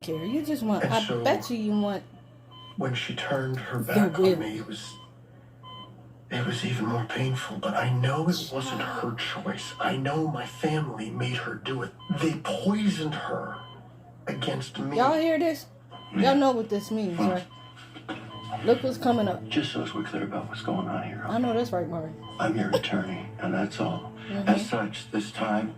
care. You just want, And I so, bet you want. When she turned her back on me, it was even more painful, but I know it wasn't her choice. I know my family made her do it. They poisoned her against me. Y'all hear this? Y'all know what this means, right? Look what's coming up. Just so as we're clear about what's going on here. I know that's right, Marty. I'm your attorney, and that's all. As such, this time,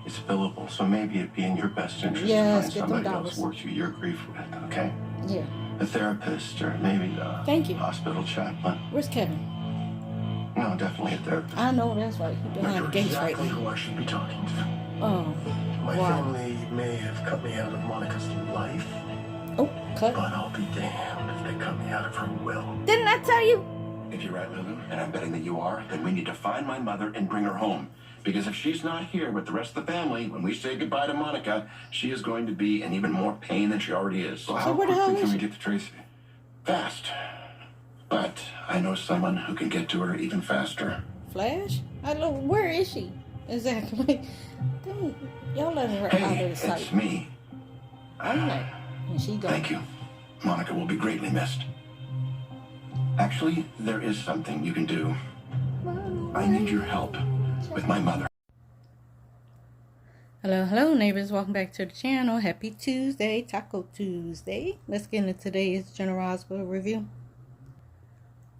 it's billable, so maybe it'd be in your best interest to find somebody else to work through your grief with, okay? Yeah. A therapist, or maybe a hospital chaplain. Where's Kevin? No, definitely a therapist. I know that's right. He's behind the gates right now. Exactly who I should be talking to. Oh. My family may have cut me out of Monica's life. Oh, cut. But I'll be damned if they cut me out of her will. Didn't I tell you? If you're right, Lulu, and I'm betting that you are, then we need to find my mother and bring her home. Because if she's not here with the rest of the family, when we say goodbye to Monica, she is going to be in even more pain than she already is. So how quickly can we get to Tracy? Fast. But I know someone who can get to her even faster. Flash? I know. Where is she? Exactly. Dang, y'all let her out of the sight. It's me. All right. And she gone. Thank you. Monica will be greatly missed. Actually, there is something you can do. I need your help with my mother. Hello, neighbors. Welcome back to the channel. Happy Tuesday, Taco Tuesday. Let's get into today's General Hospital review.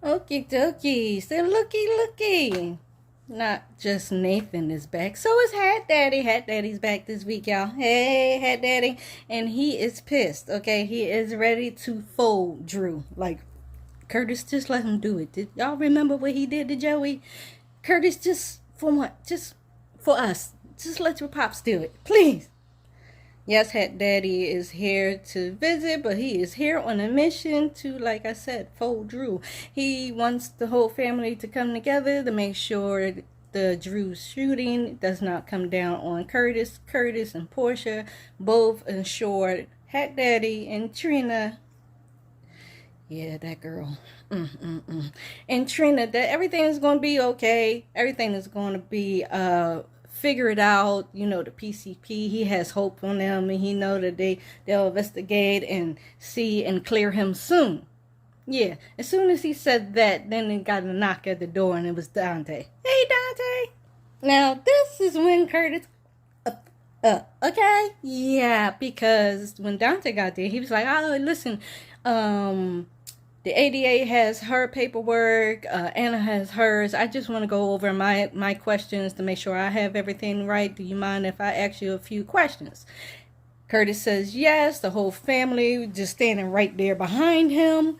Okie dokie. So looky. Not just Nathan is back. So is Hat Daddy. Hat Daddy's back this week, y'all. Hey, Hat Daddy. And he is pissed, okay? He is ready to fold Drew. Like, Curtis, just let him do it. Did y'all remember what he did to Joey? Curtis, just for what? Just for us. Just let your pops do it. Please. Yes, Hat Daddy is here to visit, but he is here on a mission to, like I said, fold Drew. He wants the whole family to come together to make sure the Drew shooting does not come down on Curtis. Curtis and Portia both ensured Hat Daddy and Trina. Yeah, that girl. And Trina, that everything is going to be okay. Everything is going to be figure it out. You know, the PCP, he has hope on them, and he know that they'll investigate and see and clear him soon. Yeah, as soon as he said that, then he got a knock at the door, and it was Dante. Hey, Dante. Now, this is when Curtis... okay? Yeah, because when Dante got there, he was like, oh, listen, the ADA has her paperwork, Anna has hers. I just want to go over my questions to make sure I have everything right. Do you mind if I ask you a few questions? Curtis says yes. The whole family just standing right there behind him.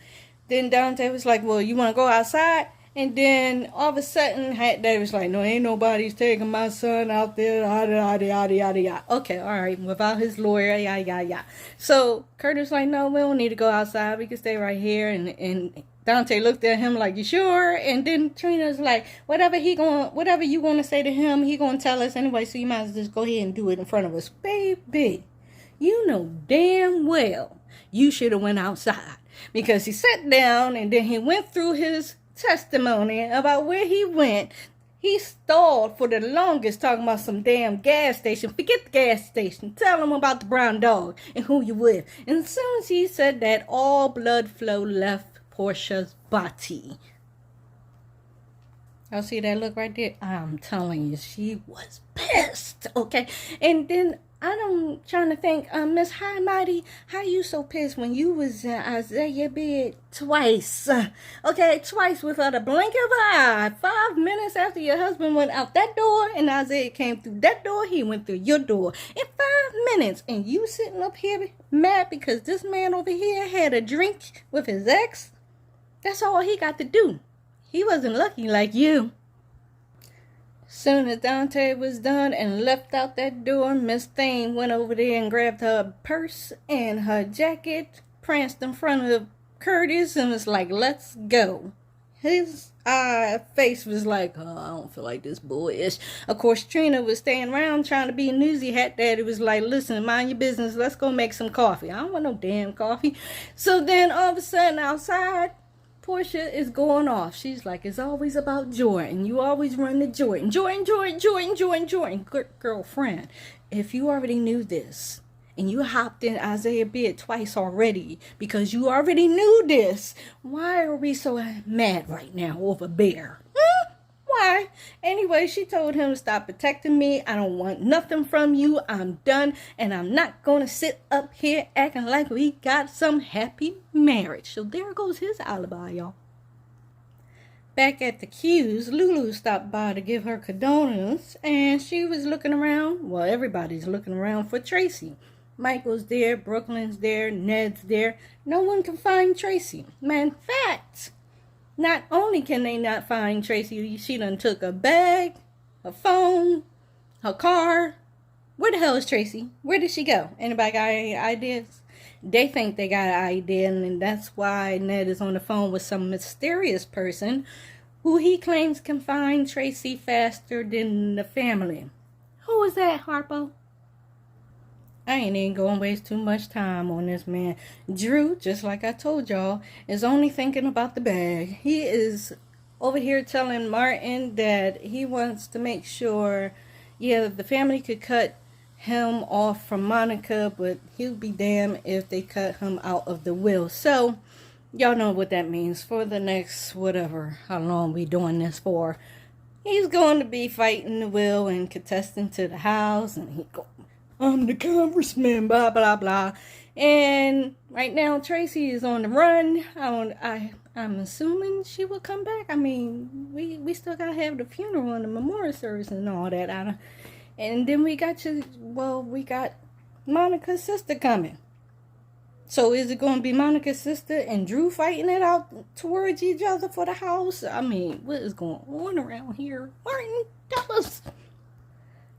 Then Dante was like, well, you want to go outside? And then all of a sudden, Daddy was like, no, ain't nobody's taking my son out there. Yada. Okay, all right. Without his lawyer, yeah. So Curtis was like, no, we don't need to go outside. We can stay right here. And Dante looked at him like, you sure? And then Trina's like, whatever you going to say to him, he going to tell us anyway. So you might as well just go ahead and do it in front of us. Baby, you know damn well you should have went outside. Because he sat down and then he went through his testimony about where he went. He stalled for the longest talking about some damn gas station. Forget the gas station. Tell him about the brown dog and who you with. And as soon as he said that, all blood flow left Portia's body. Y'all see that look right there? I'm telling you, she was pissed. Okay. And then I'm trying to think, Miss High Mighty, how you so pissed when you was in Isaiah bed twice? Okay, twice without a blink of an eye. 5 minutes after your husband went out that door and Isaiah came through that door, he went through your door. In 5 minutes, and you sitting up here mad because this man over here had a drink with his ex? That's all he got to do. He wasn't lucky like you. Soon as Dante was done and left out that door, Miss Thane went over there and grabbed her purse and her jacket, pranced in front of Curtis, and was like, let's go. His face was like, oh, I don't feel like this boyish. Of course, Trina was staying around trying to be newsy. Hat Daddy was like, listen, mind your business. Let's go make some coffee. I don't want no damn coffee. So then all of a sudden outside, Portia is going off. She's like, it's always about Jordan. You always run to Jordan. Jordan. Girlfriend, if you already knew this, and you hopped in Isaiah bed twice already because you already knew this. Why are we so mad right now over Bear? Why? Anyway, she told him to stop protecting me. I don't want nothing from you. I'm done. And I'm not going to sit up here acting like we got some happy marriage. So there goes his alibi, y'all. Back at the Q's, Lulu stopped by to give her condolences. And she was looking around. Well, everybody's looking around for Tracy. Michael's there. Brooklyn's there. Ned's there. No one can find Tracy. Man, fact. Not only can they not find Tracy, she done took a bag, her phone, her car. Where the hell is Tracy? Where did she go? Anybody got any ideas? They think they got an idea, and that's why Ned is on the phone with some mysterious person who he claims can find Tracy faster than the family. Who is that, Harpo? I ain't even going to waste too much time on this man. Drew, just like I told y'all, is only thinking about the bag. He is over here telling Martin that he wants to make sure, the family could cut him off from Monica, but he'll be damned if they cut him out of the will. So, y'all know what that means for the next, whatever, how long we doing this for. He's going to be fighting the will and contesting to the house, and he go, I'm the congressman, blah, blah, blah. And right now, Tracy is on the run. I'm assuming she will come back. I mean, we still got to have the funeral and the memorial service and all that. And then we got Monica's sister coming. So is it going to be Monica's sister and Drew fighting it out towards each other for the house? I mean, what is going on around here? Martin, tell us.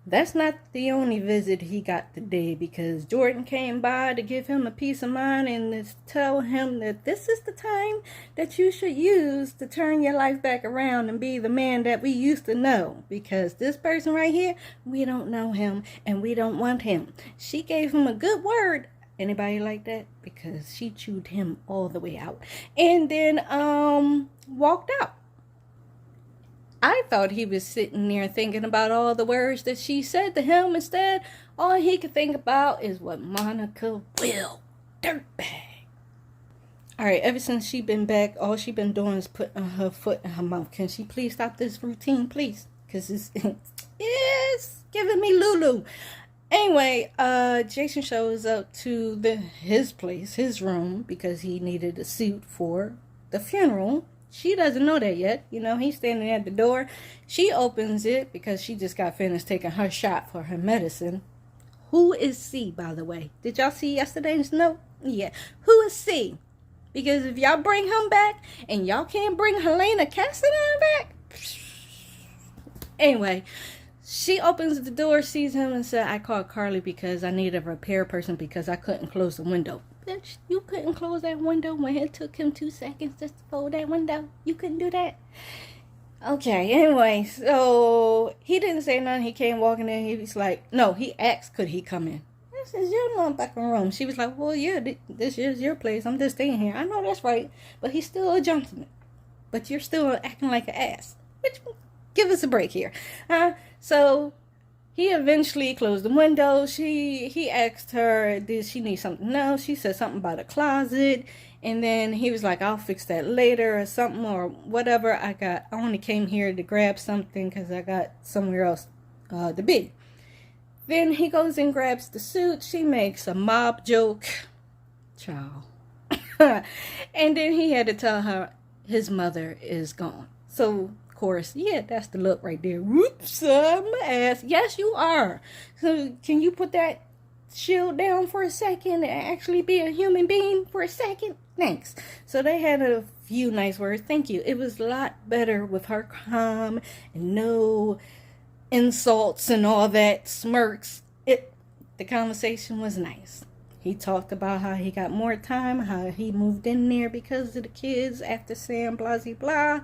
That's not the only visit he got today, because Jordan came by to give him a peace of mind and to tell him that this is the time that you should use to turn your life back around and be the man that we used to know. Because this person right here, we don't know him and we don't want him. She gave him a good word. Anybody like that? Because she chewed him all the way out. And then walked out. I thought he was sitting there thinking about all the words that she said to him. Instead, all he could think about is what Monica will. Dirtbag. Alright, ever since she been back, all she been doing is putting her foot in her mouth. Can she please stop this routine, please? Because it's giving me Lulu. Anyway, Jason shows up to his place, his room, because he needed a suit for the funeral. She doesn't know that yet. He's standing at the door. She opens it because she just got finished taking her shot for her medicine. Who is C, by the way? Did y'all see yesterday's note? Yeah. Who is C? Because if y'all bring him back and y'all can't bring Helena Castanon back. Anyway, she opens the door, sees him, and said, I called Carly because I need a repair person because I couldn't close the window. Bitch, you couldn't close that window when it took him 2 seconds just to fold that window. You couldn't do that. Okay, anyway, so he didn't say nothing. He came walking in. He was like, no, he asked, could he come in? This is your motherfucking room. She was like, well, yeah, this is your place. I'm just staying here. I know that's right, but he's still a gentleman. But you're still acting like an ass. Bitch, give us a break here. So he eventually closed the window. He asked her, did she need something else? She said something about a closet. And then he was like, I'll fix that later or something or whatever. I only came here to grab something because I got somewhere else to be. Then he goes and grabs the suit. She makes a mob joke. Ciao. And then he had to tell her his mother is gone. So course, yeah, that's the look right there. Whoops, I'm ass. Yes, you are. So can you put that shield down for a second and actually be a human being for a second? Thanks. So they had a few nice words. Thank you. It was a lot better with her calm and no insults and all that smirks. The conversation was nice. He talked about how he got more time, how he moved in there because of the kids after Sam, blah, blah, blah.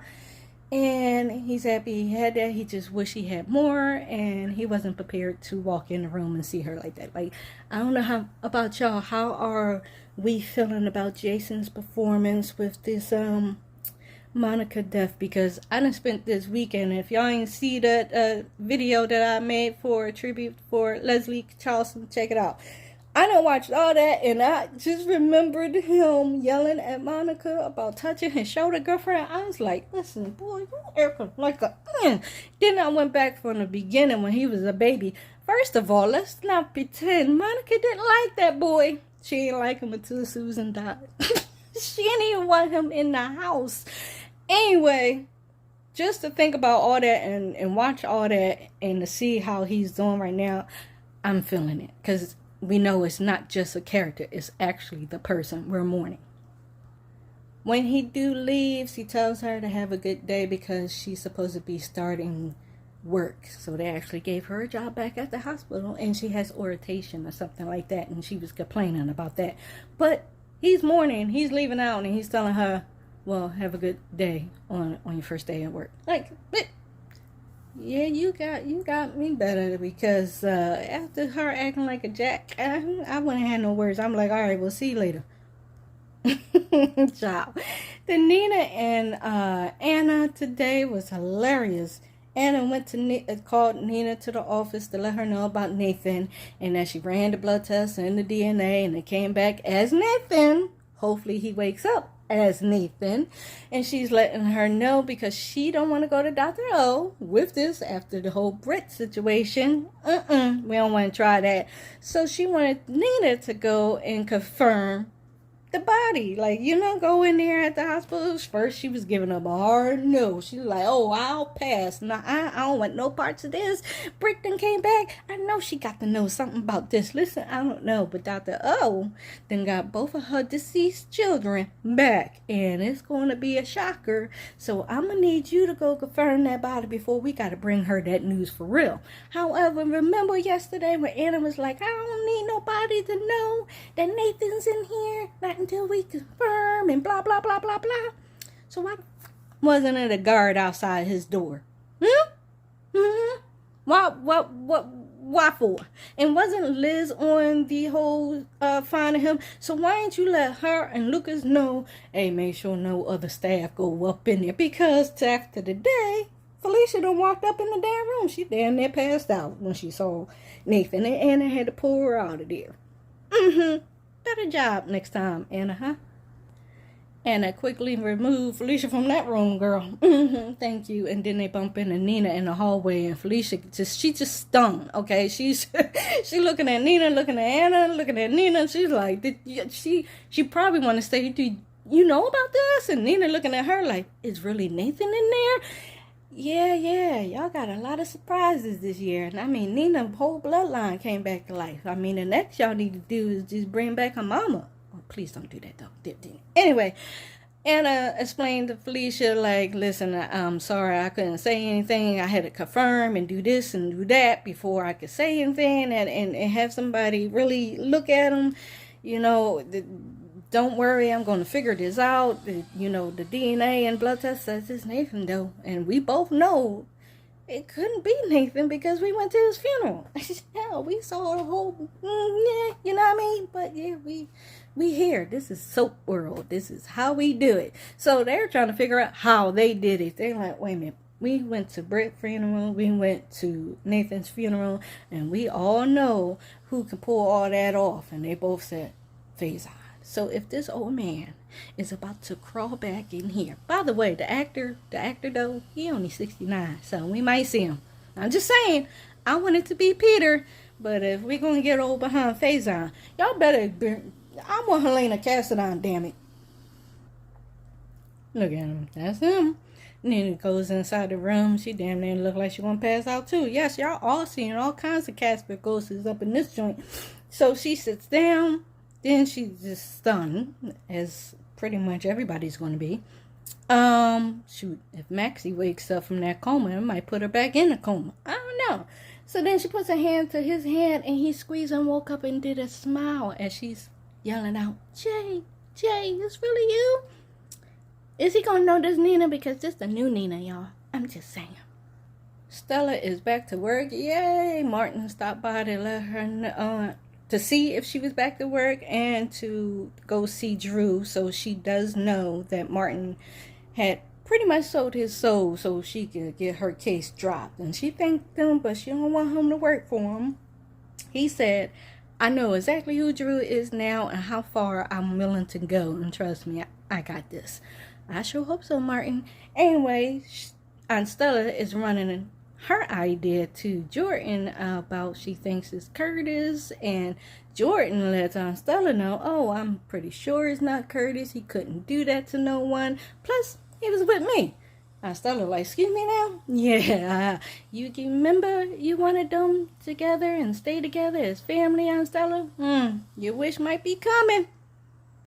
And he's happy he had that. He just wish he had more, and he wasn't prepared to walk in the room and see her like that. Like, I don't know how about y'all. How are we feeling about Jason's performance with this Monica death? Because I done spent this weekend. If y'all ain't see that video that I made for a tribute for Leslie Charleston, check it out. I done watched all that, and I just remembered him yelling at Monica about touching his shoulder, girlfriend. I was like, listen, boy, you acting like a... Then I went back from the beginning when he was a baby. First of all, let's not pretend Monica didn't like that boy. She didn't like him until Susan died. She didn't even want him in the house. Anyway, just to think about all that and watch all that and to see how he's doing right now, I'm feeling it. Because we know it's not just a character. It's actually the person we're mourning. When he leaves, he tells her to have a good day because she's supposed to be starting work. So they actually gave her a job back at the hospital, and she has orientation or something like that, and she was complaining about that. But he's mourning. He's leaving out, and he's telling her, well, have a good day on your first day at work. Like, but yeah, you got me better, because after her acting like a jack, I wouldn't have no words. I'm like, all right, we'll see you later. Ciao. The Nina and Anna today was hilarious. Anna went to called Nina to the office to let her know about Nathan, and that she ran the blood test and the DNA, and it came back as Nathan. Hopefully he wakes up as Nathan, and she's letting her know because she don't want to go to Dr. O with this after the whole Brit situation. We don't want to try that. So she wanted Nina to go and confirm the body, like, go in there at the hospital. First she was giving up a hard no. She was like, oh, I'll pass. No, I don't want no parts of this. Britt then came back. I know she got to know something about this. Listen, I don't know, but Dr. O then got both of her deceased children back, and it's going to be a shocker. So I'm gonna need you to go confirm that body before we got to bring her that news for real. However, remember yesterday when Anna was like, I don't need nobody to know that Nathan's in here, not until we confirm, and blah blah blah blah blah. So why wasn't it a guard outside his door? Why for? And wasn't Liz on the whole finding him? So why didn't you let her and Lucas know, hey, make sure no other staff go up in there? Because after the day, Felicia done walked up in the damn room. She damn near passed out when she saw Nathan, and Anna had to pull her out of there. Better job next time, Anna, huh? Anna quickly removed Felicia from that room, girl. Thank you. And then they bump into Nina in the hallway, and Felicia she just stung. Okay, she's she looking at Nina, looking at Anna, looking at Nina. She's like, she probably want to say, do you know about this? And Nina looking at her like, is really Nathan in there? Yeah, y'all got a lot of surprises this year. And I mean, Nina's whole bloodline came back to life. I mean, the next y'all need to do is just bring back her mama. Oh, please don't do that, though. Anyway, Anna explained to Felicia, like, listen, I'm sorry I couldn't say anything. I had to confirm and do this and do that before I could say anything, and have somebody really look at them. Don't worry, I'm going to figure this out. The DNA and blood test says it's Nathan, though. And we both know it couldn't be Nathan because we went to his funeral. Hell, we saw the whole, you know what I mean? But yeah, we here. This is soap world. This is how we do it. So they're trying to figure out how they did it. They're like, wait a minute. We went to Britt's funeral. We went to Nathan's funeral. And we all know who can pull all that off. And they both said, Faison. So if this old man is about to crawl back in here. By the way, the actor though, he only 69. So we might see him. I'm just saying, I want it to be Peter. But if we're going to get old behind Faison, y'all better... I want Helena Cassadine, damn it. Look at him. That's him. Nina goes inside the room. She damn near look like she want to pass out too. Yes, y'all all seeing all kinds of Casper ghosts up in this joint. So she sits down. Then she's just stunned, as pretty much everybody's going to be. Shoot, if Maxie wakes up from that coma, it might put her back in a coma. I don't know. So then she puts her hand to his hand, and he squeezed and woke up and did a smile as she's yelling out, Jay, it's really you? Is he going to know this Nina? Because this the new Nina, y'all. I'm just saying. Stella is back to work. Yay! Martin stopped by to let her know, to see if she was back to work and to go see Drew. So she does know that Martin had pretty much sold his soul so she could get her case dropped. And she thanked him, but she don't want him to work for him. He said, I know exactly who Drew is now and how far I'm willing to go. And trust me, I got this. I sure hope so, Martin. Anyway, Aunt Stella is running her idea to Jordan about she thinks it's Curtis. And Jordan lets Aunt Stella know, oh, I'm pretty sure it's not Curtis. He couldn't do that to no one. Plus, he was with me. Aunt Stella like, excuse me now? Yeah, you remember you wanted them together and stay together as family, Aunt Stella? Your wish might be coming.